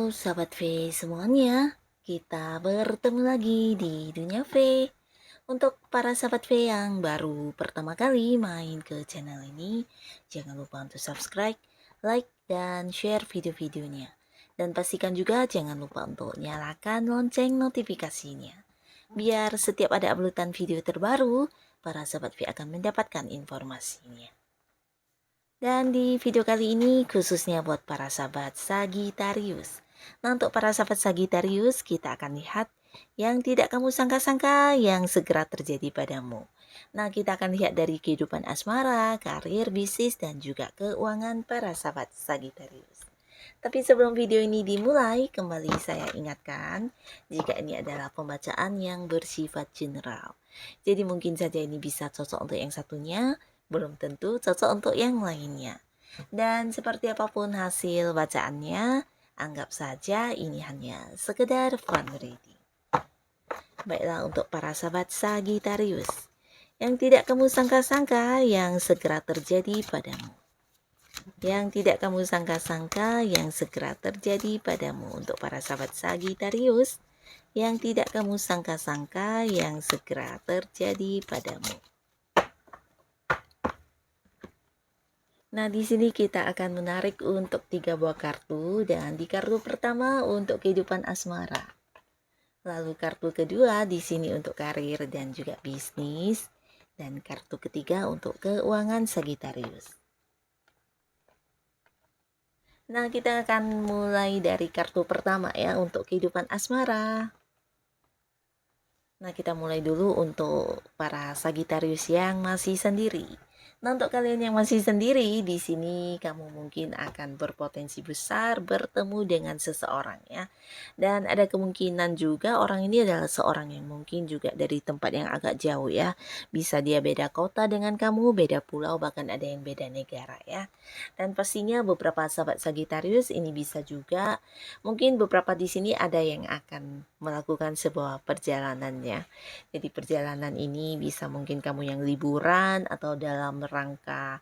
Sahabat V semuanya, kita bertemu lagi di Dunia V. Untuk para sahabat V yang baru pertama kali main ke channel ini, jangan lupa untuk subscribe, like, dan share video-videonya. Dan pastikan juga jangan lupa untuk nyalakan lonceng notifikasinya. Biar setiap ada uploadan video terbaru, para sahabat V akan mendapatkan informasinya. Dan di video kali ini khususnya buat para sahabat Sagittarius. Nah, untuk para sahabat Sagittarius, kita akan lihat yang tidak kamu sangka-sangka yang segera terjadi padamu. Nah, kita akan lihat dari kehidupan asmara, karir, bisnis, dan juga keuangan para sahabat Sagittarius. Tapi sebelum video ini dimulai, kembali saya ingatkan, jika ini adalah pembacaan yang bersifat general. Jadi mungkin saja ini bisa cocok untuk yang satunya, belum tentu cocok untuk yang lainnya. Dan seperti apapun hasil bacaannya, anggap saja ini hanya sekedar fun reading. Baiklah, untuk para sahabat Sagittarius, yang tidak kamu sangka-sangka yang segera terjadi padamu. Yang tidak kamu sangka-sangka yang segera terjadi padamu. Untuk para sahabat Sagittarius, yang tidak kamu sangka-sangka yang segera terjadi padamu. Nah, di sini kita akan menarik untuk 3 buah kartu, dan di kartu pertama untuk kehidupan asmara. Lalu kartu kedua di sini untuk karir dan juga bisnis, dan kartu ketiga untuk keuangan Sagittarius. Nah, kita akan mulai dari kartu pertama ya, untuk kehidupan asmara. Nah, kita mulai dulu untuk para Sagittarius yang masih sendiri. Nah, untuk kalian yang masih sendiri, di sini kamu mungkin akan berpotensi besar bertemu dengan seseorang ya. Dan ada kemungkinan juga orang ini adalah seorang yang mungkin juga dari tempat yang agak jauh ya. Bisa dia beda kota dengan kamu, beda pulau, bahkan ada yang beda negara ya. Dan pastinya beberapa sahabat Sagittarius ini bisa juga, mungkin beberapa di sini ada yang akan melakukan sebuah perjalanan ya. Jadi perjalanan ini bisa mungkin kamu yang liburan atau dalam rangka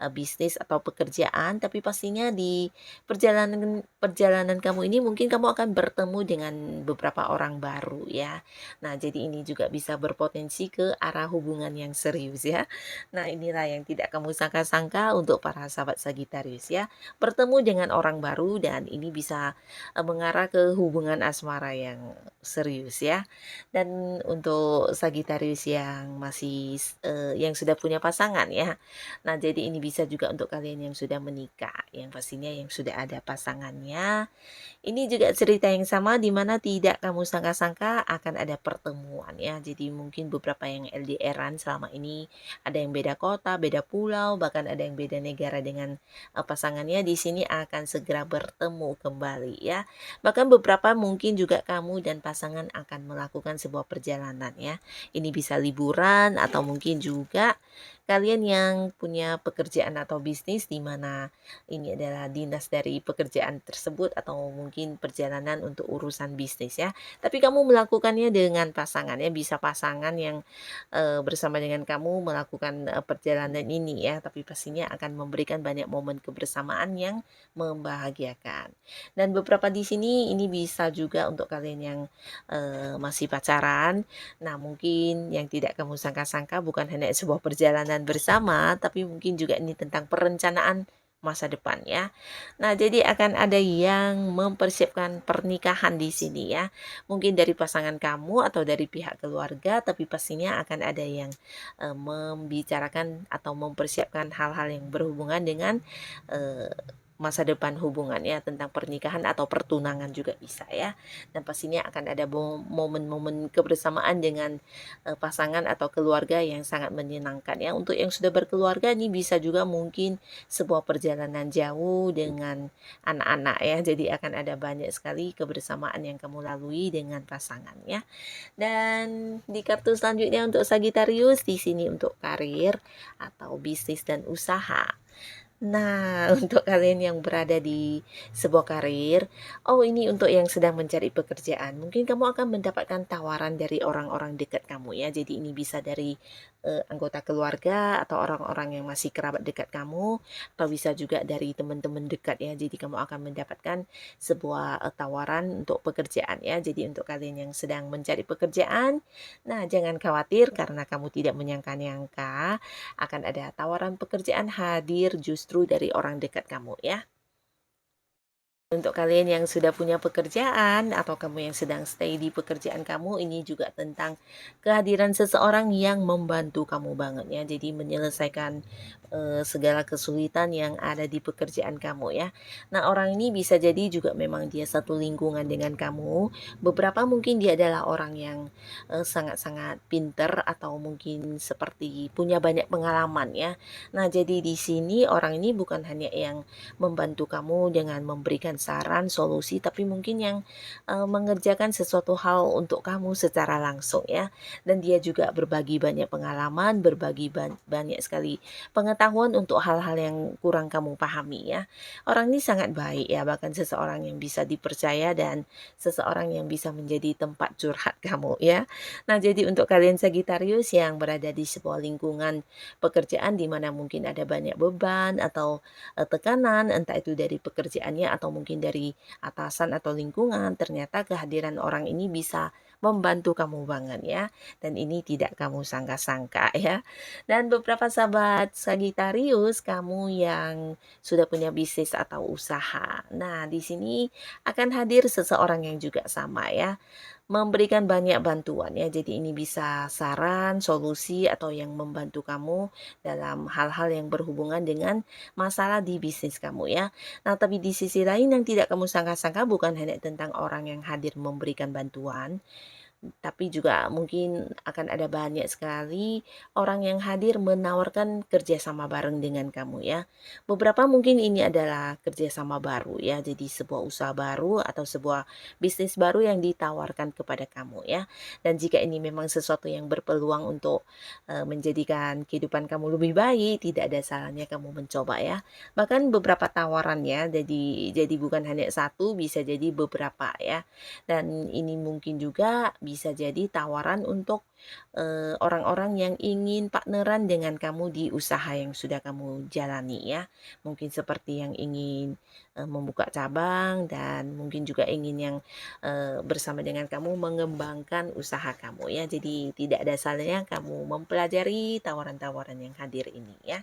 bisnis atau pekerjaan, tapi pastinya di perjalanan kamu ini mungkin kamu akan bertemu dengan beberapa orang baru ya. Nah, jadi ini juga bisa berpotensi ke arah hubungan yang serius ya. Nah, inilah yang tidak kamu sangka-sangka untuk para sahabat Sagittarius ya. Bertemu dengan orang baru, dan ini bisa mengarah ke hubungan asmara yang serius ya. Dan untuk Sagittarius yang masih yang sudah punya pasangan ya. Nah, jadi ini bisa juga untuk kalian yang sudah menikah, yang pastinya yang sudah ada pasangannya. Ini juga cerita yang sama di mana tidak kamu sangka-sangka akan ada pertemuan ya. Jadi mungkin beberapa yang LDR-an selama ini, ada yang beda kota, beda pulau, bahkan ada yang beda negara dengan pasangannya, di sini akan segera bertemu kembali ya. Bahkan beberapa mungkin juga kamu dan pasangan akan melakukan sebuah perjalanan ya. Ini bisa liburan atau mungkin juga kalian yang punya pekerjaan atau bisnis di mana ini adalah dinas dari pekerjaan tersebut atau mungkin perjalanan untuk urusan bisnis ya. Tapi kamu melakukannya dengan pasangan ya, bisa pasangan yang bersama dengan kamu melakukan perjalanan ini ya, tapi pastinya akan memberikan banyak momen kebersamaan yang membahagiakan. Dan beberapa di sini ini bisa juga untuk kalian yang masih pacaran. Nah, mungkin yang tidak kamu sangka-sangka bukan hanya sebuah perjalanan bersama, tapi mungkin juga ini tentang perencanaan masa depan ya. Nah, jadi akan ada yang mempersiapkan pernikahan di sini ya. Mungkin dari pasangan kamu atau dari pihak keluarga, tapi pastinya akan ada yang membicarakan atau mempersiapkan hal-hal yang berhubungan dengan masa depan hubungan ya, tentang pernikahan atau pertunangan juga bisa ya. Dan pastinya akan ada momen-momen kebersamaan dengan pasangan atau keluarga yang sangat menyenangkan ya. Untuk yang sudah berkeluarga ini bisa juga mungkin sebuah perjalanan jauh dengan anak-anak ya. Jadi akan ada banyak sekali kebersamaan yang kamu lalui dengan pasangan ya. Dan di kartu selanjutnya untuk Sagittarius, di sini untuk karir atau bisnis dan usaha. Nah, untuk kalian yang berada di sebuah karir, ini untuk yang sedang mencari pekerjaan. Mungkin kamu akan mendapatkan tawaran dari orang-orang dekat kamu ya. Jadi ini bisa dari anggota keluarga atau orang-orang yang masih kerabat dekat kamu, atau bisa juga dari teman-teman dekat ya. Jadi kamu akan mendapatkan sebuah tawaran untuk pekerjaan ya. Jadi untuk kalian yang sedang mencari pekerjaan, nah jangan khawatir karena kamu tidak menyangka-nyangka akan ada tawaran pekerjaan hadir justru dari orang dekat kamu ya. Untuk kalian yang sudah punya pekerjaan atau kamu yang sedang stay di pekerjaan kamu, ini juga tentang kehadiran seseorang yang membantu kamu banget ya. Jadi menyelesaikan segala kesulitan yang ada di pekerjaan kamu ya. Nah, orang ini bisa jadi juga memang dia satu lingkungan dengan kamu. Beberapa mungkin dia adalah orang yang sangat-sangat pinter atau mungkin seperti punya banyak pengalaman ya. Nah, jadi di sini orang ini bukan hanya yang membantu kamu dengan memberikan saran, solusi, tapi mungkin yang mengerjakan sesuatu hal untuk kamu secara langsung ya. Dan dia juga berbagi banyak pengalaman, berbagi banyak sekali pengetahuan untuk hal-hal yang kurang kamu pahami ya. Orang ini sangat baik ya, bahkan seseorang yang bisa dipercaya dan seseorang yang bisa menjadi tempat curhat kamu ya. Nah, jadi untuk kalian Sagittarius yang berada di sebuah lingkungan pekerjaan di mana mungkin ada banyak beban atau tekanan, entah itu dari pekerjaannya atau mungkin dari atasan atau lingkungan, ternyata kehadiran orang ini bisa membantu kamu banget ya. Dan ini tidak kamu sangka-sangka ya. Dan beberapa sahabat Sagittarius, kamu yang sudah punya bisnis atau usaha. Nah, di sini akan hadir seseorang yang juga sama ya, memberikan banyak bantuan ya. Jadi ini bisa saran, solusi atau yang membantu kamu dalam hal-hal yang berhubungan dengan masalah di bisnis kamu ya. Nah, tapi di sisi lain yang tidak kamu sangka-sangka bukan hanya tentang orang yang hadir memberikan bantuan, tapi juga mungkin akan ada banyak sekali orang yang hadir menawarkan kerjasama bareng dengan kamu ya. Beberapa mungkin ini adalah kerjasama baru ya, jadi sebuah usaha baru atau sebuah bisnis baru yang ditawarkan kepada kamu ya. Dan jika ini memang sesuatu yang berpeluang untuk menjadikan kehidupan kamu lebih baik, tidak ada salahnya kamu mencoba ya. Bahkan beberapa tawaran ya, jadi bukan hanya satu, bisa jadi beberapa ya. Dan ini mungkin juga bisa jadi tawaran untuk orang-orang yang ingin partneran dengan kamu di usaha yang sudah kamu jalani ya. Mungkin seperti yang ingin membuka cabang dan mungkin juga ingin yang bersama dengan kamu mengembangkan usaha kamu ya. Jadi tidak ada salahnya kamu mempelajari tawaran-tawaran yang hadir ini ya.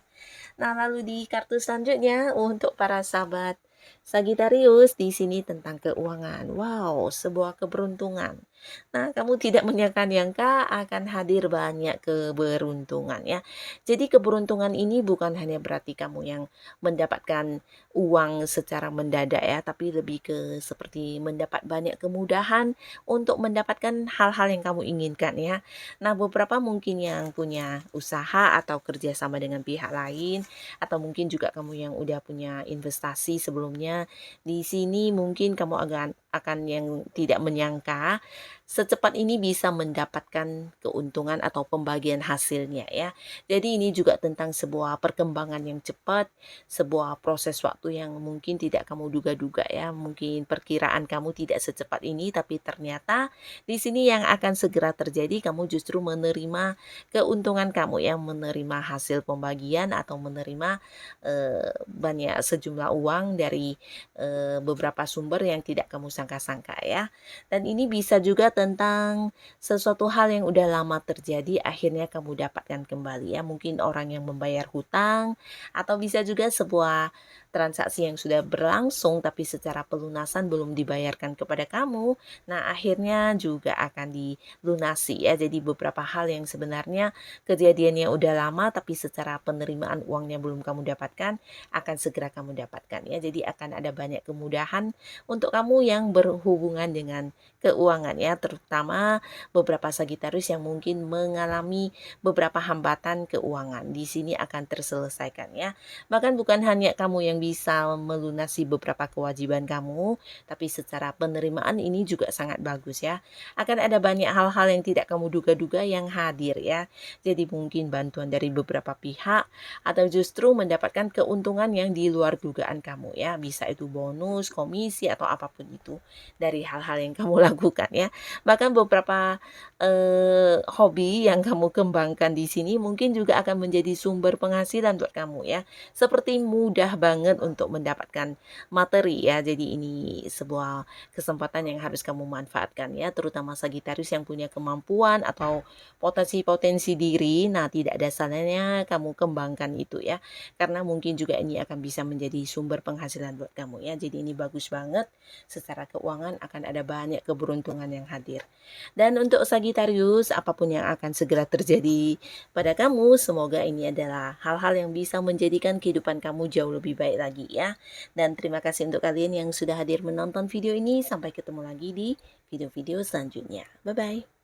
Nah, lalu di kartu selanjutnya untuk para sahabat Sagittarius di sini tentang keuangan. Wow, sebuah keberuntungan. Nah, kamu tidak menyangka-nyangka akan hadir banyak keberuntungan ya. Jadi keberuntungan ini bukan hanya berarti kamu yang mendapatkan uang secara mendadak ya, tapi lebih ke seperti mendapat banyak kemudahan untuk mendapatkan hal-hal yang kamu inginkan ya. Nah, beberapa mungkin yang punya usaha atau kerjasama dengan pihak lain, atau mungkin juga kamu yang udah punya investasi sebelumnya, di sini mungkin kamu akan yang tidak menyangka secepat ini bisa mendapatkan keuntungan atau pembagian hasilnya ya. Jadi ini juga tentang sebuah perkembangan yang cepat, sebuah proses waktu yang mungkin tidak kamu duga-duga ya. Mungkin perkiraan kamu tidak secepat ini, tapi ternyata di sini yang akan segera terjadi, kamu justru menerima keuntungan kamu yang menerima hasil pembagian atau menerima banyak sejumlah uang dari beberapa sumber yang tidak kamu sangka-sangka ya. Dan ini bisa juga tentang sesuatu hal yang udah lama terjadi akhirnya kamu dapatkan kembali ya. Mungkin orang yang membayar hutang atau bisa juga sebuah transaksi yang sudah berlangsung tapi secara pelunasan belum dibayarkan kepada kamu. Nah, akhirnya juga akan dilunasi ya. Jadi beberapa hal yang sebenarnya kejadiannya udah lama tapi secara penerimaan uangnya belum kamu dapatkan akan segera kamu dapatkan ya. Jadi akan ada banyak kemudahan untuk kamu yang berhubungan dengan keuangan ya, terutama beberapa Sagitarius yang mungkin mengalami beberapa hambatan keuangan. Di sini akan terselesaikan ya. Bahkan bukan hanya kamu yang bisa melunasi beberapa kewajiban kamu, tapi secara penerimaan ini juga sangat bagus ya. Akan ada banyak hal-hal yang tidak kamu duga-duga yang hadir ya. Jadi mungkin bantuan dari beberapa pihak atau justru mendapatkan keuntungan yang di luar dugaan kamu ya. Bisa itu bonus, komisi atau apapun itu dari hal-hal yang kamu lakukan ya. Bahkan beberapa hobi yang kamu kembangkan di sini mungkin juga akan menjadi sumber penghasilan buat kamu ya. Seperti mudah banget untuk mendapatkan materi ya. Jadi ini sebuah kesempatan yang harus kamu manfaatkan ya, terutama Sagitarius yang punya kemampuan atau potensi-potensi diri. Nah, tidak ada salahnya kamu kembangkan itu ya. Karena mungkin juga ini akan bisa menjadi sumber penghasilan buat kamu ya. Jadi ini bagus banget. Secara keuangan akan ada banyak keberuntungan yang hadir. Dan untuk Sagitarius, apapun yang akan segera terjadi pada kamu, semoga ini adalah hal-hal yang bisa menjadikan kehidupan kamu jauh lebih baik lagi ya. Dan terima kasih untuk kalian yang sudah hadir menonton video ini. Sampai ketemu lagi di video-video selanjutnya. Bye-bye.